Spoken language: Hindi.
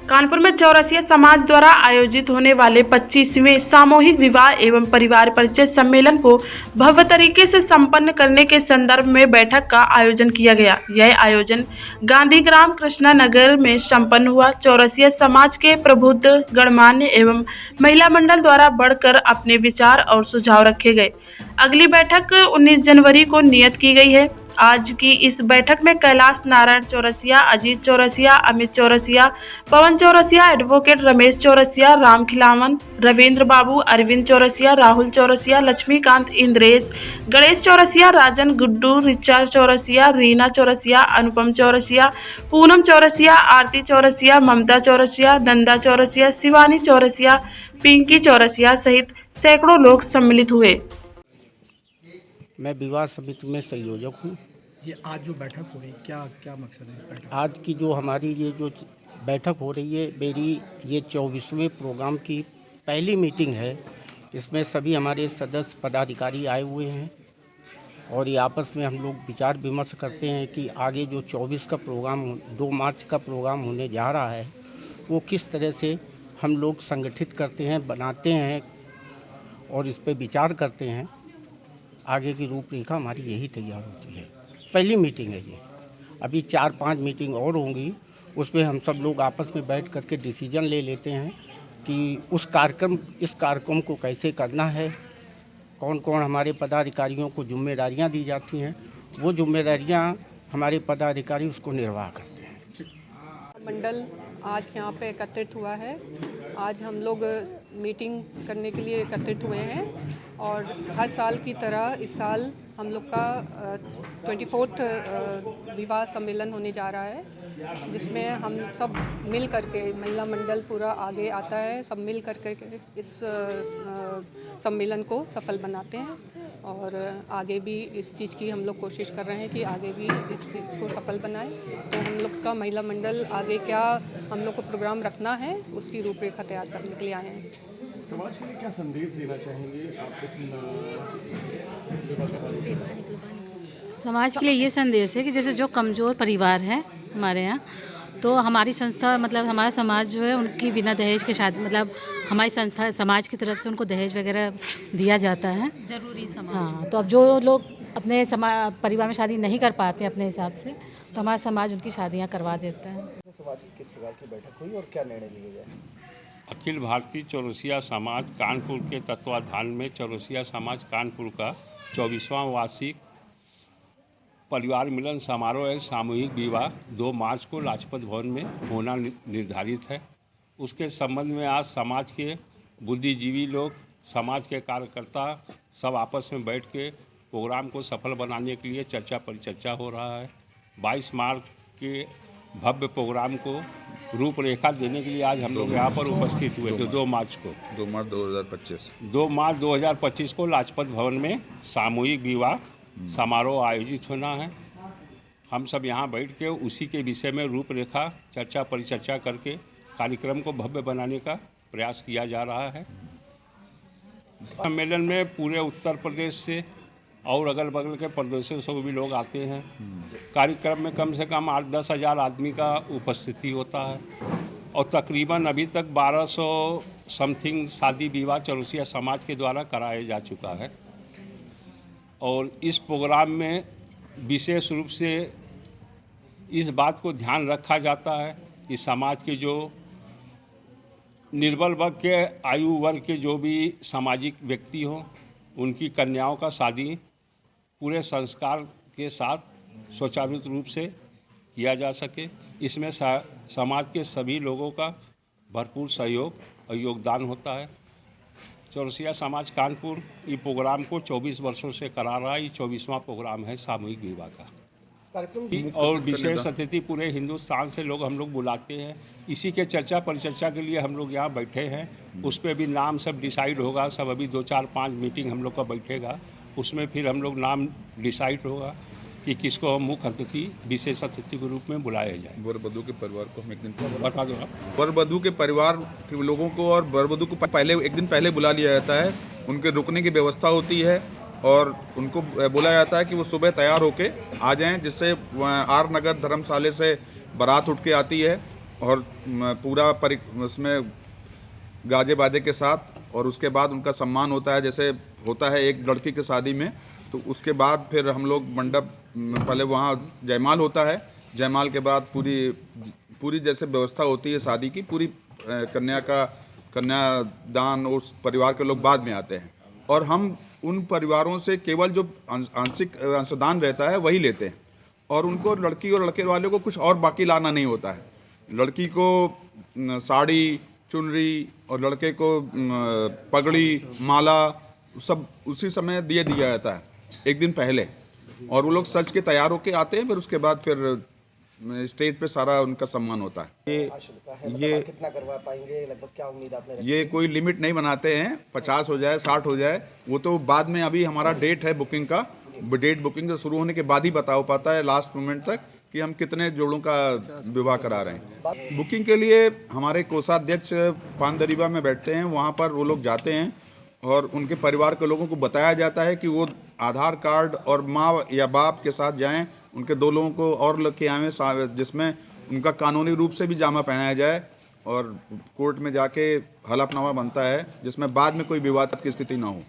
कानपुर में चौरसिया समाज द्वारा आयोजित होने वाले 25वें सामूहिक विवाह एवं परिवार परिचय सम्मेलन को भव्य तरीके से संपन्न करने के संदर्भ में बैठक का आयोजन किया गया। यह आयोजन गांधीग्राम कृष्णा नगर में संपन्न हुआ। चौरसिया समाज के प्रबुद्ध, गणमान्य एवं महिला मंडल द्वारा बढ़कर अपने विचार और सुझाव रखे गए। अगली बैठक 19 जनवरी को नियत की गई है। आज की इस बैठक में कैलाश नारायण चौरसिया, अजीत चौरसिया, अमित चौरसिया, पवन चौरसिया, एडवोकेट रमेश चौरसिया, राम खिलावन, रविंद्र बाबू, अरविंद चौरसिया, राहुल चौरसिया, लक्ष्मीकांत, इंद्रेश, गणेश चौरसिया, राजन, गुड्डू, रिचा चौरसिया, रीना चौरसिया, अनुपम चौरसिया, पूनम चौरसिया, आरती चौरसिया, ममता चौरसिया, नंदा चौरसिया, शिवानी चौरसिया, पिंकी चौरसिया सहित सैकड़ों लोग सम्मिलित हुए। मैं विवाह समिति में संयोजक हूँ। ये आज जो बैठक हो रही है, क्या क्या मकसद है इस बैठक? आज की जो हमारी ये जो बैठक हो रही है, मेरी ये 24वें प्रोग्राम की पहली मीटिंग है। इसमें सभी हमारे सदस्य पदाधिकारी आए हुए हैं और ये आपस में हम लोग विचार विमर्श करते हैं कि आगे जो 24 का प्रोग्राम 2 मार्च का प्रोग्राम होने जा रहा है, वो किस तरह से हम लोग संगठित करते हैं, बनाते हैं और इस पर विचार करते हैं। आगे की रूपरेखा हमारी यही तैयार होती है। पहली मीटिंग है ये, अभी 4-5 मीटिंग और होंगी। उसमें हम सब लोग आपस में बैठ करके डिसीजन ले लेते हैं कि इस कार्यक्रम को कैसे करना है, कौन कौन हमारे पदाधिकारियों को जिम्मेदारियां दी जाती हैं, वो जिम्मेदारियां हमारे पदाधिकारी उसको निर्वाह करते हैं। मंडल आज यहाँ पे एकत्रित हुआ है। आज हम लोग मीटिंग करने के लिए एकत्रित हुए हैं और हर साल की तरह इस साल हम लोग का 24th विवाह सम्मेलन होने जा रहा है, जिसमें हम सब मिल करके महिला मंडल पूरा आगे आता है। सब मिल करके इस सम्मेलन को सफल बनाते हैं और आगे भी इस चीज़ की हम लोग कोशिश कर रहे हैं कि आगे भी इस चीज़ को सफल बनाएं। तो हम लोग का महिला मंडल आगे क्या हम लोग को प्रोग्राम रखना है, उसकी रूपरेखा तैयार करने के लिए आए हैं। समाज के लिए क्या संदेश देना चाहेंगे आप समाज के लिए ये संदेश है कि जैसे जो कमज़ोर परिवार हैं हमारे यहाँ, तो हमारी संस्था मतलब हमारा समाज जो है उनकी बिना दहेज के शादी, मतलब हमारी संस्था समाज की तरफ से उनको दहेज वगैरह दिया जाता है ज़रूरी समाज। हाँ, तो अब जो लोग अपने परिवार में शादी नहीं कर पाते अपने हिसाब से, तो हमारा समाज उनकी शादियाँ करवा देता है। समाज की किस प्रकार की बैठक हुई और क्या निर्णय लिए गए? अखिल भारतीय चौरसिया समाज कानपुर के तत्वाधान में चौरसिया समाज कानपुर का 24वां वार्षिक परिवार मिलन समारोह है। सामूहिक विवाह 2 मार्च को लाजपत भवन में होना निर्धारित है। उसके संबंध में आज समाज के बुद्धिजीवी लोग, समाज के कार्यकर्ता सब आपस में बैठ के प्रोग्राम को सफल बनाने के लिए चर्चा परिचर्चा हो रहा है। 22 मार्च के भव्य प्रोग्राम को रूपरेखा देने के लिए आज हम लोग यहाँ पर उपस्थित हुए थे। 2 मार्च को 2 मार्च 2025 2 मार्च 2025 को लाजपत भवन में सामूहिक विवाह समारोह आयोजित होना है। हम सब यहाँ बैठ के उसी के विषय में रूपरेखा चर्चा परिचर्चा करके कार्यक्रम को भव्य बनाने का प्रयास किया जा रहा है। सम्मेलन में पूरे उत्तर प्रदेश से और अगल बगल के प्रदेशों से भी लोग आते हैं। कार्यक्रम में कम से कम 8-10 हज़ार आदमी का उपस्थिति होता है और तकरीबन अभी तक 1200 समथिंग शादी विवाह चौरसिया समाज के द्वारा कराया जा चुका है। और इस प्रोग्राम में विशेष रूप से इस बात को ध्यान रखा जाता है कि समाज के जो निर्बल वर्ग के, आयु वर्ग के जो भी सामाजिक व्यक्ति हों, उनकी कन्याओं का शादी पूरे संस्कार के साथ स्वचालित रूप से किया जा सके। इसमें समाज के सभी लोगों का भरपूर सहयोग और योगदान होता है। चौरसिया समाज कानपुर ये प्रोग्राम को 24 वर्षों से करा रहा है। ये 24वां प्रोग्राम है सामूहिक विवाह का। और विशेष अतिथि पूरे हिंदुस्तान से लोग हम लोग बुलाते हैं। इसी के चर्चा परिचर्चा के लिए हम लोग यहाँ बैठे हैं। उस पर भी नाम सब डिसाइड होगा। सब अभी 2-4-5 मीटिंग हम लोग का बैठेगा, उसमें फिर हम लोग नाम डिसाइड होगा कि किसको हम मुख्य अतिथि, विशेष अतिथि के रूप में बुलाया जाए। वर वधू के परिवार को हम एक दिन बता दो। वर वधू के परिवार के लोगों को और वर वधू को एक दिन पहले बुला लिया जाता है। उनके रुकने की व्यवस्था होती है और उनको बोला जाता है कि वो सुबह तैयार होके आ जाएं, जिससे आर नगर धर्मशाला से बारात उठ के आती है और पूरा उसमें गाजे बाजे के साथ, और उसके बाद उनका सम्मान होता है। जैसे होता है एक लड़की की शादी में, तो उसके बाद फिर हम लोग मंडप, पहले वहाँ जयमाल होता है, जयमाल के बाद पूरी जैसे व्यवस्था होती है शादी की, पूरी कन्यादान उस परिवार के लोग बाद में आते हैं, और हम उन परिवारों से केवल जो आंशिक अंशदान रहता है वही लेते हैं, और उनको लड़की और लड़के वाले को कुछ और बाकी लाना नहीं होता है। लड़की को साड़ी, चुनरी, और लड़के को पगड़ी, माला सब उसी समय दिया जाता है, एक दिन पहले, और वो लोग सज के तैयार होके आते हैं। फिर उसके बाद फिर स्टेज पे सारा उनका सम्मान होता है। ये कितना करवा पाएंगे, लगभग क्या उम्मीद आपने रखी? ये कोई लिमिट नहीं बनाते हैं, 50 हो जाए, 60 हो जाए, वो तो बाद में, अभी हमारा डेट है बुकिंग का, डेट बुकिंग से शुरू होने के बाद ही बता पाता है लास्ट मोमेंट तक कि हम कितने जोड़ों का विवाह करा रहे हैं। बुकिंग के लिए हमारे कोषाध्यक्ष पानदरीबा में बैठते हैं, वहाँ पर वो लोग जाते हैं और उनके परिवार के लोगों को बताया जाता है कि वो आधार कार्ड और माँ या बाप के साथ जाएं, उनके 2 लोगों को और लेके आएँ, जिसमें उनका कानूनी रूप से भी जामा पहनाया जाए, और कोर्ट में जाके हलफनामा बनता है, जिसमें बाद में कोई विवाद की स्थिति ना हो।